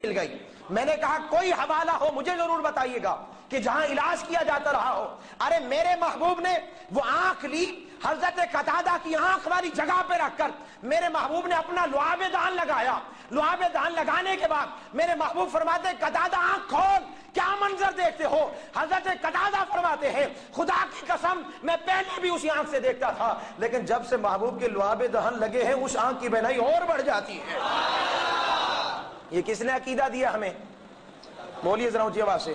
مل گئی. میں نے کہا کوئی حوالہ ہو مجھے ضرور بتائیے گا کہ جہاں علاج کیا جاتا رہا ہو. ارے میرے محبوب نے وہ آنکھ لی, حضرت قتادہ کی آنکھ والی جگہ پہ رکھ کر میرے محبوب نے اپنا لعاب دہن لگایا. لعاب دہن لگانے کے بعد میرے محبوب فرماتے قتادہ آنکھ کھول, کیا منظر دیکھتے ہو؟ حضرت قتادہ فرماتے ہیں خدا کی قسم میں پہلے بھی اسی آنکھ سے دیکھتا تھا, لیکن جب سے محبوب کے لعاب دہن لگے ہیں اس آنکھ کی بینائی اور بڑھ جاتی ہے. یہ کس نے عقیدہ دیا ہمیں؟ بولیے ذرا اونچی آواز سے.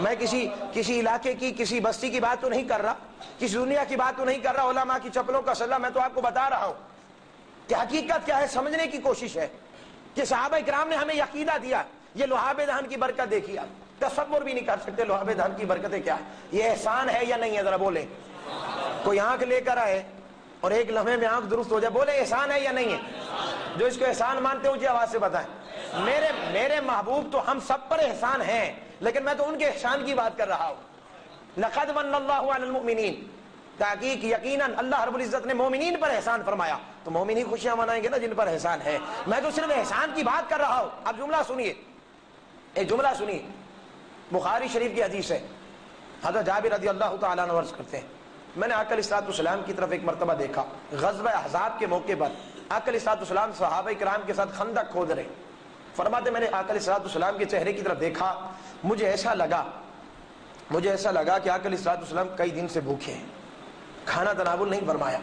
میں کسی علاقے کی کسی بستی کی بات تو نہیں کر رہا, کسی دنیا کی بات تو نہیں کر رہا, علماء کی چپلوں کا سلا. میں تو آپ کو بتا رہا ہوں کہ حقیقت کیا ہے, سمجھنے کی کوشش ہے کہ صحابہ کرام نے ہمیں عقیدہ دیا. یہ لعاب دہن کی برکت دیکھیے, آپ تصور بھی نہیں کر سکتے لعاب دہن کی برکتیں کیا ہے. یہ احسان ہے یا نہیں ہے؟ ذرا بولیں. کوئی آنکھ لے کر آئے اور ایک لمحے میں آنکھ درست ہو جائے, بولے احسان ہے یا نہیں ہے؟ جو اس کو احسان مانتے ہیں اونچی آواز سے بتائیں. میرے محبوب تو ہم سب پر احسان ہیں, لیکن میں تو ان کے احسان کی بات کر رہا ہوں. لقد من اللہ علی المؤمنین, تحقیق یقیناً اللہ رب العزت نے مومنین پر احسان فرمایا, تو مومن ہی خوشیاں منائیں گے نا جن پر احسان ہے. میں تو صرف احسان کی بات کر رہا ہوں. اب جملہ سنیے, ایک جملہ سنیے, بخاری شریف کی حدیث ہے. حضرت جابر رضی اللہ تعالیٰ عنہ عرض کرتے ہیں میں نے آقا علیہ السلام کی طرف ایک مرتبہ دیکھا, غزوہ احزاب کے موقع پر آقا علیہ السلام صحابہ کرام کے ساتھ خندق کھود رہے. فرماتے میں نے آقا علیہ السلام کے چہرے کی طرف دیکھا, مجھے ایسا لگا کہ آقا علیہ السلام کئی دن سے بھوکے ہیں, کھانا تناول نہیں فرمایا.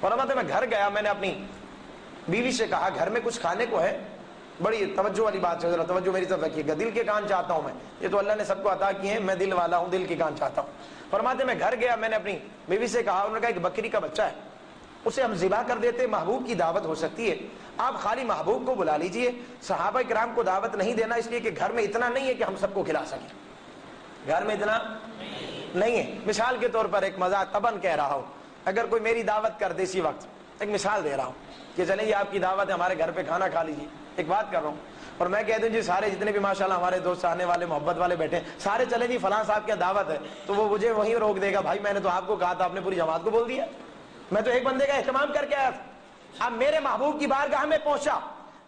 فرماتے میں گھر گیا, میں نے اپنی بیوی سے کہا گھر میں کچھ کھانے کو ہے؟ بڑی توجہ والی بات ہے, ذرا توجہ میری طرف رکھیے گا. دل کے کان چاہتا ہوں میں, یہ تو اللہ نے سب کو عطا کیے ہیں, میں دل والا ہوں, دل کے کان چاہتا ہوں. فرماتے میں گھر گیا, میں نے اپنی بیوی سے کہا, انہوں نے کہا ایک بکری کا بچہ ہے, اسے ہم ذبح کر دیتے, محبوب کی دعوت ہو سکتی ہے, آپ خالی محبوب کو بلا لیجئے, صحابہ کرام کو دعوت نہیں دینا اس لیے کہ گھر میں اتنا نہیں ہے کہ ہم سب کو کھلا سکیں, گھر میں اتنا نہیں ہے. مثال کے طور پر ایک مزاق طبعاً کہہ رہا ہوں, اگر کوئی میری دعوت کر دے اسی وقت, ایک مثال دے رہا ہوں کہ چلیں یہ آپ کی دعوت ہے, ہمارے گھر پہ کھانا کھا لیجیے, ایک بات کر رہا ہوں, اور میں کہہ دوں جی سارے جتنے بھی ماشاءاللہ ہمارے دوست آنے والے محبت والے بیٹھے ہیں سارے چلیں جی فلاں صاحب کی دعوت ہے, تو وہ مجھے وہیں روک دے گا, بھائی میں نے تو آپ کو کہا تھا, آپ نے پوری جماعت کو بول دیا, میں تو ایک بندے کا اہتمام کر کے آیا تھا. اب میرے محبوب کی بارگاہ میں پہنچا,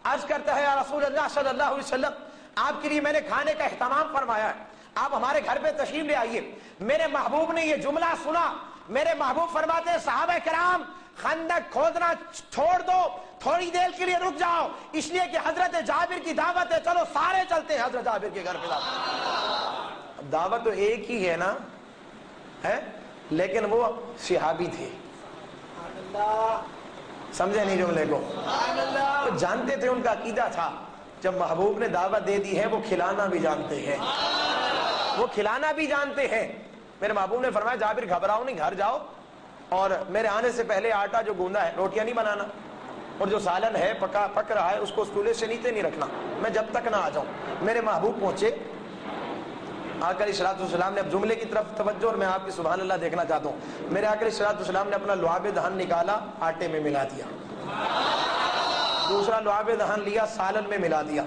عرض کرتا ہے یا رسول اللہ صلی اللہ علیہ وسلم, آپ کے لیے میں نے کھانے کا اہتمام فرمایا ہے, آپ ہمارے گھر پہ تشریف لے آئیے. میرے محبوب نے یہ جملہ سنا, میرے محبوب فرماتے ہیں صحابہ کرام خندق کھودنا چھوڑ دو, تھوڑی دیر کے لیے رک جاؤ, اس لیے کہ حضرت جابر کی دعوت ہے, چلو سارے چلتے ہیں حضرت جابر کے گھر پہ. دعوت تو ایک ہی ہے نا, ہے, لیکن وہ صحابی تھے, سمجھے نہیں جملے کو, تو جانتے تھے, ان کا عقیدہ تھا جب محبوب نے دعوت دے دی ہے وہ کھلانا بھی جانتے ہیں, وہ کھلانا بھی جانتے ہیں. میرے محبوب نے فرمایا جابر گھبراؤ نہیں, گھر جاؤ اور میرے آنے سے پہلے آٹا جو گوندا ہے روٹیاں نہیں بنانا, اور جو سالن ہے پک رہا ہے اس کو چولہے سے نیچے نہیں رکھنا, میں جب تک نہ آ جاؤں. میرے محبوب پہنچے, آقا علیہ السلام نے اب جملے کی طرف توجہ, اور میں آپ کی سبحان اللہ دیکھنا چاہتا ہوں. میرے آقا علیہ السلام نے اپنا لعاب دہن نکالا, آٹے میں ملا دیا, دوسرا لعاب دہن لیا, سالن میں ملا دیا.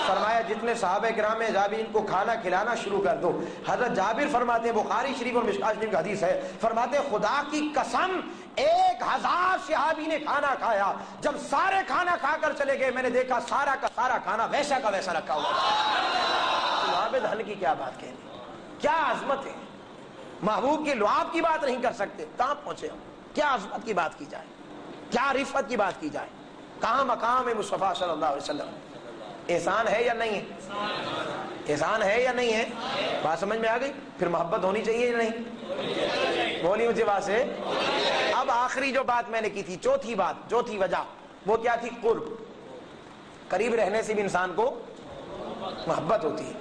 فرمایا جتنے صحابہ کرام ہیں جابر ان کو کھانا کھلانا شروع کر دو. حضرت جابر فرماتے ہیں, بخاری شریف اور مشکاۃ شریف کی حدیث ہے, فرماتے ہیں خدا کی قسم 1000 صحابی نے کھانا کھایا, جب سارے کھانا کھا کر چلے گئے میں نے دیکھا سارا کا سارا کھانا ویسا کا ویسا رکھا ہوا. لعاب دہن کی کیا بات کہنی, کیا عظمت ہے. محبوب کے لعاب کی بات نہیں کر سکتے, کہاں پہنچے ہم, کیا عظمت کی بات کی جائے, کیا رفعت کی بات کی جائے, کہاں مقام ہے مصطفیٰ صلی اللہ علیہ وسلم. احسان ہے یا نہیں ہے, احسان ہے یا نہیں ہے, بات سمجھ میں آ گئی. پھر محبت ہونی چاہیے یا نہیں, بولی مجھے بات سے. اب آخری جو بات میں نے کی تھی, چوتھی وجہ وہ کیا تھی, قرب. قریب رہنے سے بھی انسان کو محبت ہوتی ہے.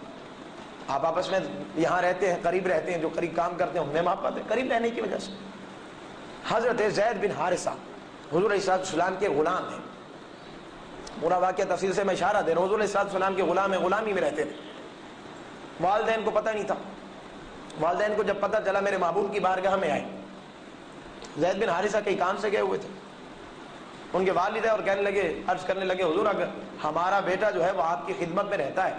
آپ آپس میں یہاں رہتے ہیں, قریب رہتے ہیں, جو قریب کام کرتے ہیں ان میں محبت ہے, قریب رہنے کی وجہ سے. حضرت زید بن حارثہ حضور علیہ السلام کے غلام ہیں, پورا واقعہ تفصیل سے میں اشارہ دے رہا ہوں. حضور علیہ السلام کے غلام ہیں, غلامی میں رہتے تھے. والدین کو پتہ نہیں تھا, والدین کو جب پتہ چلا میرے محبوب کی بارگاہ میں آئے, زید بن حارثہ کئی کام سے گئے ہوئے تھے, ان کے والد اور کہنے لگے, عرض کرنے لگے حضور اگر ہمارا بیٹا جو ہے وہ آپ کی خدمت میں رہتا ہے,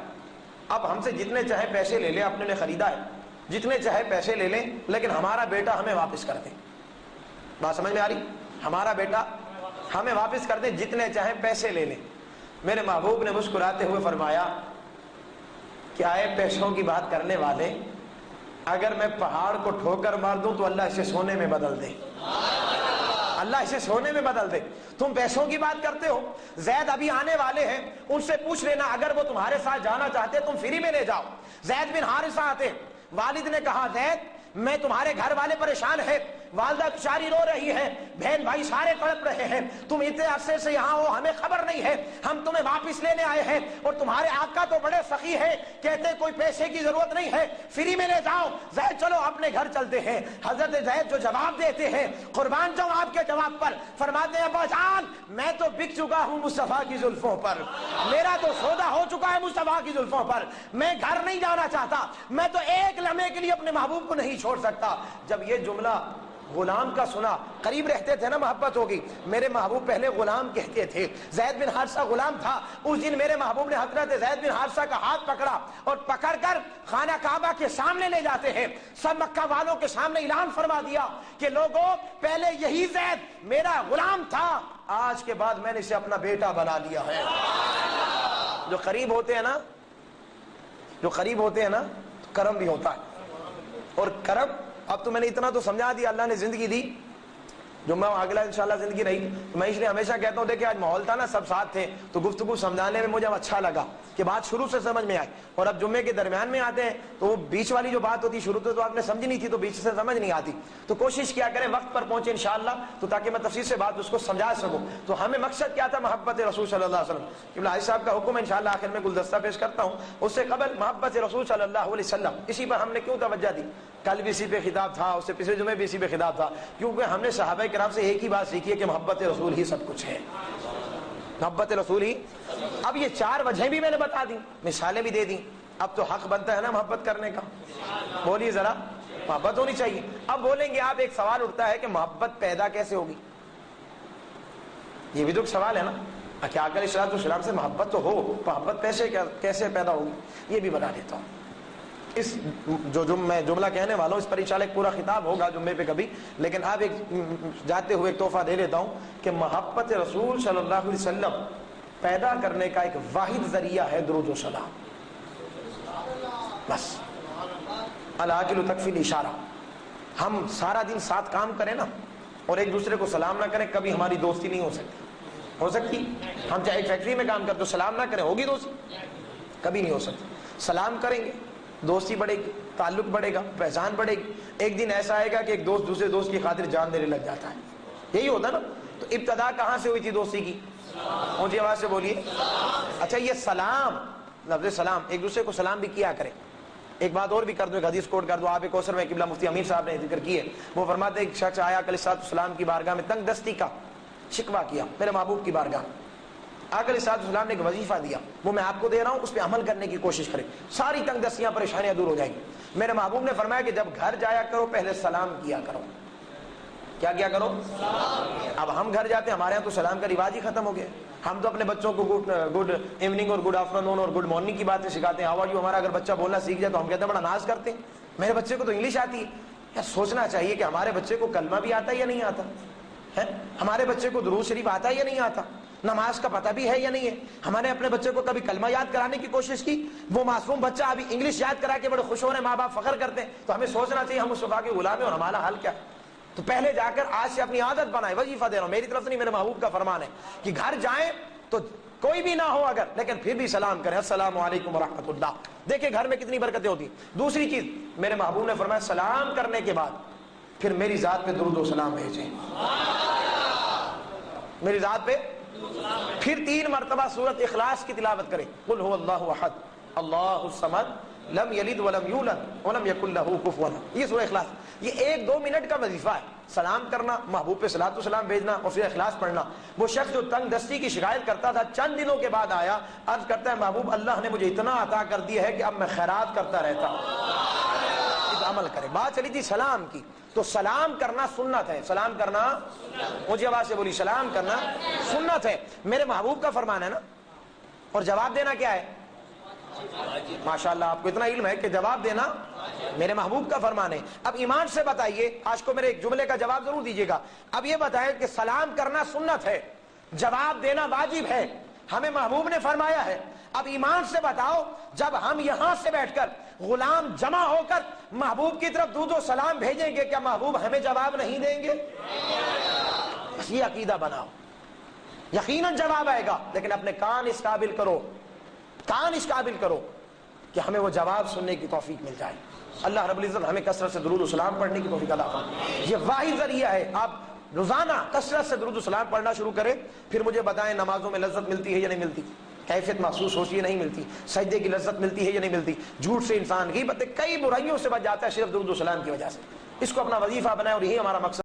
اب ہم سے جتنے چاہے پیسے لے لیں, آپ نے خریدا ہے, جتنے چاہے پیسے لے لیں, لیکن ہمارا بیٹا ہمیں واپس کر دیں. بات سمجھ میں آ رہی, ہمارا بیٹا ہمیں واپس کر دیں, جتنے چاہے پیسے لے لیں. میرے محبوب نے مسکراتے ہوئے فرمایا کہ آئے پیسوں کی بات کرنے والے، اگر میں پہاڑ کو ٹھوکر مار دوں تو اللہ اسے سونے میں بدل دے، اللہ اسے سونے میں بدل دے۔ تم پیسوں کی بات کرتے ہو، زید ابھی آنے والے ہیں، ان سے پوچھ لینا اگر وہ تمہارے ساتھ جانا چاہتے تم فری میں لے جاؤ۔ زید بن حارثہ آتے، والد نے کہا زید میں تمہارے گھر والے پریشان ہے، والدہ بیچاری رو رہی ہے، بہن بھائی سارے تڑپ رہے ہیں، تم اتنے عرصے سے یہاں ہو ہمیں خبر نہیں ہے، ہم تمہیں واپس لینے آئے ہیں، اور تمہارے آقا تو بڑے سخی ہیں، کہتے کوئی پیسے کی ضرورت نہیں ہے، فری میں لے جاؤ۔ زید چلو اپنے گھر چلتے ہیں۔ حضرت زید جو جواب دیتے ہیں، قربان جاؤں آپ کے جواب پر، فرماتے ہیں ابا جان میں تو بک چکا ہوں مصطفیٰ کی زلفوں پر، میرا تو سودا ہو چکا ہے مصطفیٰ کی زلفوں پر، میں گھر نہیں جانا چاہتا، میں تو ایک لمحے کے لیے اپنے محبوب کو نہیں چھوڑ سکتا۔ جب یہ جملہ غلام کا سنا، قریب رہتے تھے نا محبت ہوگی، میرے محبوب پہلے غلام کہتے تھے، زید بن حارثہ غلام تھا، اس دن میرے محبوب نے حضرت زید بن حارثہ کا ہاتھ پکڑا اور پکڑ کر خانہ کعبہ کے سامنے لے جاتے ہیں، سب مکہ والوں کے سامنے اعلان فرما دیا کہ لوگوں پہلے یہی زید میرا غلام تھا، آج کے بعد میں نے اسے اپنا بیٹا بنا لیا ہے۔ جو قریب ہوتے ہیں نا، جو قریب ہوتے ہیں نا کرم بھی ہوتا ہے، اور کرم اب تو میں نے اتنا تو سمجھا دیا، اللہ نے زندگی دی، جو میں اگلا انشاءاللہ زندگی رہی، میں اس لیے ہمیشہ کہتا ہوں دیکھیں آج ماحول تھا نا سب ساتھ تھے تو گفتگو سمجھانے میں مجھے اچھا لگا کہ بات شروع سے سمجھ میں آئی، اور اب جمعے کے درمیان میں آتے ہیں تو وہ بیچ والی جو بات ہوتی شروع تو آپ نے سمجھی نہیں تھی تو بیچ سے سمجھ نہیں آتی، تو کوشش کیا کریں وقت پر پہنچے انشاءاللہ تو تاکہ میں تفصیل سے بات اس کو سمجھا سکوں۔ تو ہمیں مقصد کیا تھا؟ محبت رسول صلی اللہ علیہ وسلم۔ قبلہ حاجی صاحب کا حکم انشاءاللہ آخر میں گلدستہ پیش کرتا ہوں، اس سے قبل محبت رسول صلی اللہ علیہ وسلم، اسی پر ہم نے کیوں توجہ دی؟ کل بھی اسی پہ خطاب تھا، اس سے پچھلے جمعے بھی اسی پہ خطاب تھا، کیونکہ ہم نے صحابہ کرام سے ایک ہی بات سیکھی ہے کہ محبت رسول ہی سب کچھ ہے، محبت رسول ہی۔ اب یہ چار وجہیں بھی میں نے بتا دی، مثالیں بھی دے دی، اب تو حق بنتا ہے نا محبت کرنے کا، بولیے ذرا، محبت ہونی چاہیے۔ اب بولیں گے آپ، ایک سوال اٹھتا ہے کہ محبت پیدا کیسے ہوگی؟ یہ بھی تو ایک سوال ہے نا، کیا آقا علیہ الصلوۃ والسلام سے محبت تو ہو، محبت کیسے پیدا ہوگی؟ یہ بھی بتا دیتا ہوں۔ اس جو میں جملہ کہنے والا ہوں اس پر انشاءاللہ ایک پورا خطاب ہوگا جمعے پہ کبھی، لیکن اب ایک جاتے ہوئے ایک تحفہ دے دیتا ہوں کہ محبت رسول صلی اللہ علیہ وسلم پیدا کرنے کا ایک واحد ذریعہ ہے درود و سلام، بس العاقل تکفی الاشارہ۔ ہم سارا دن ساتھ کام کریں نا اور ایک دوسرے کو سلام نہ کریں، کبھی ہماری دوستی نہیں ہو سکتی۔ ہو سکتی؟ ہم چاہے ایک فیکٹری میں کام کرتے تو سلام نہ کریں، ہوگی دوستی؟ کبھی نہیں ہو سکتی۔ سلام کریں گے دوستی بڑھے گی، تعلق بڑھے گا، پہچان بڑھے گی۔ ایک دن ایسا آئے گا کہ ایک دوست دوسرے دوست کی خاطر جان دینے لگ جاتا ہے، یہی ہوتا نا۔ تو ابتدا کہاں سے ہوئی تھی دوستی کی؟ اونچی آواز سے بولیے۔ اچھا یہ سلام، لفظ سلام، ایک دوسرے کو سلام بھی کیا کریں۔ ایک بات اور بھی کر دو، ایک حدیث کوٹ کر دو، آپ کوثر میں قبلہ مفتی امیر صاحب نے ذکر کی ہے، وہ فرماتے ہیں ایک شخص آیا علیہ السلام کی بارگاہ میں، تنگ دستی کا شکوہ کیا میرے محبوب کی بارگاہ۔ آقا علیہ السلام نے ایک وظیفہ دیا، وہ میں آپ کو دے رہا ہوں، اس پہ عمل کرنے کی کوشش کریں، ساری تنگ دستیاں پریشانیاں دور ہو جائیں گی۔ میرے محبوب نے فرمایا کہ جب گھر جایا کرو پہلے سلام کیا کرو۔ کیا کیا کرو؟ اب ہم گھر جاتے ہیں، ہمارے یہاں تو سلام کا رواج ہی ختم ہو گیا، ہم تو اپنے بچوں کو گڈ ایوننگ اور گڈ آفٹر نون اور گڈ مارننگ کی باتیں سکھاتے ہیں، ہاؤ آر یو۔ ہمارا اگر بچہ بولنا سیکھ جائے تو ہم کہتے ہیں بڑا ناز کرتے ہیں، میرے بچے کو تو انگلش آتی ہے۔ یا سوچنا چاہیے کہ ہمارے بچے کو کلمہ بھی آتا ہے یا نہیں آتا ہے، ہمارے بچے کو درود شریف آتا ہے یا نہیں آتا، نماز کا پتہ بھی ہے یا نہیں ہے۔ ہم نے اپنے بچے کو کبھی کلمہ یاد کرانے کی کوشش کی؟ وہ معصوم بچہ ابھی انگلش یاد کرا کے بڑے خوش ہو رہے ہیں، ماں باپ فخر کرتے ہیں، تو ہمیں سوچنا چاہیے ہم مصطفیٰ کے غلام ہیں اور ہمارا حل کیا ہے۔ تو پہلے جا کر آج سے اپنی عادت بنائیں، وظیفہ دے رہا ہوں میری طرف سے نہیں، میرے محبوب کا فرمان ہے کہ گھر جائیں تو کوئی بھی نہ ہو اگر، لیکن پھر بھی سلام کریں، السلام علیکم ورحمۃ اللہ۔ دیکھیں گھر میں کتنی برکتیں ہوتی ہیں۔ دوسری چیز میرے محبوب نے فرمایا سلام کرنے کے بعد پھر میری ذات پہ درود و سلام بھیجیں، میری ذات پہ، پھر 3 مرتبہ سورۃ اخلاص کی تلاوت کریں، قل هو اللہ احد اللہ الصمد لم یلد ولم یولد ولم یکن لہ کفوا احد۔ یہ سورہ اخلاص، یہ 1-2 منٹ کا وظیفہ ہے، سلام کرنا، محبوب پہ صلاۃ و سلام بھیجنا اور پھر اخلاص پڑھنا۔ وہ شخص جو تنگ دستی کی شکایت کرتا تھا چند دنوں کے بعد آیا، عرض کرتا ہے محبوب اللہ نے مجھے اتنا عطا کر دیا ہے کہ اب میں خیرات کرتا رہتا ہوں۔ اس عمل کرے۔ بات چلی تھی سلام کی، تو سلام کرنا سنت ہے، سلام کرنا، مجھے آواز سے بولی، سلام کرنا سنت ہے، میرے محبوب کا فرمان ہے نا۔ اور جواب دینا کیا ہے؟ ماشاءاللہ آپ کو اتنا علم ہے کہ جواب دینا میرے محبوب کا فرمان ہے۔ اب ایمان سے بتائیے، آج کو میرے ایک جملے کا جواب ضرور دیجیے گا، اب یہ بتائیں کہ سلام کرنا سنت ہے، جواب دینا واجب ہے، ہمیں محبوب نے فرمایا ہے. اب ایمان سے بتاؤ, جب ہم یہاں سے بیٹھ کر غلام جمع ہو کر محبوب کی طرف درود و سلام بھیجیں گے, کیا محبوب ہمیں جواب نہیں دیں گے؟ بس یہ عقیدہ بناؤ, یقیناً جواب آئے گا, لیکن اپنے کان اس قابل کرو, کان اس قابل کرو کہ ہمیں وہ جواب سننے کی توفیق مل جائے. اللہ رب العزت ہمیں کثرت سے درود و سلام پڑھنے کی توفیق عطا فرمائے. یہ واحد ذریعہ ہے. آپ روزانہ کثرت سے درود و سلام پڑھنا شروع کریں, پھر مجھے بتائیں نمازوں میں لذت ملتی ہے یا نہیں ملتی, کیفیت محسوس ہوتی ہے نہیں ملتی, سجدے کی لذت ملتی ہے یا نہیں ملتی. جھوٹ سے انسان غیبت کئی برائیوں سے بچ جاتا ہے صرف درود و سلام کی وجہ سے. اس کو اپنا وظیفہ بنائے اور یہی ہمارا مقصد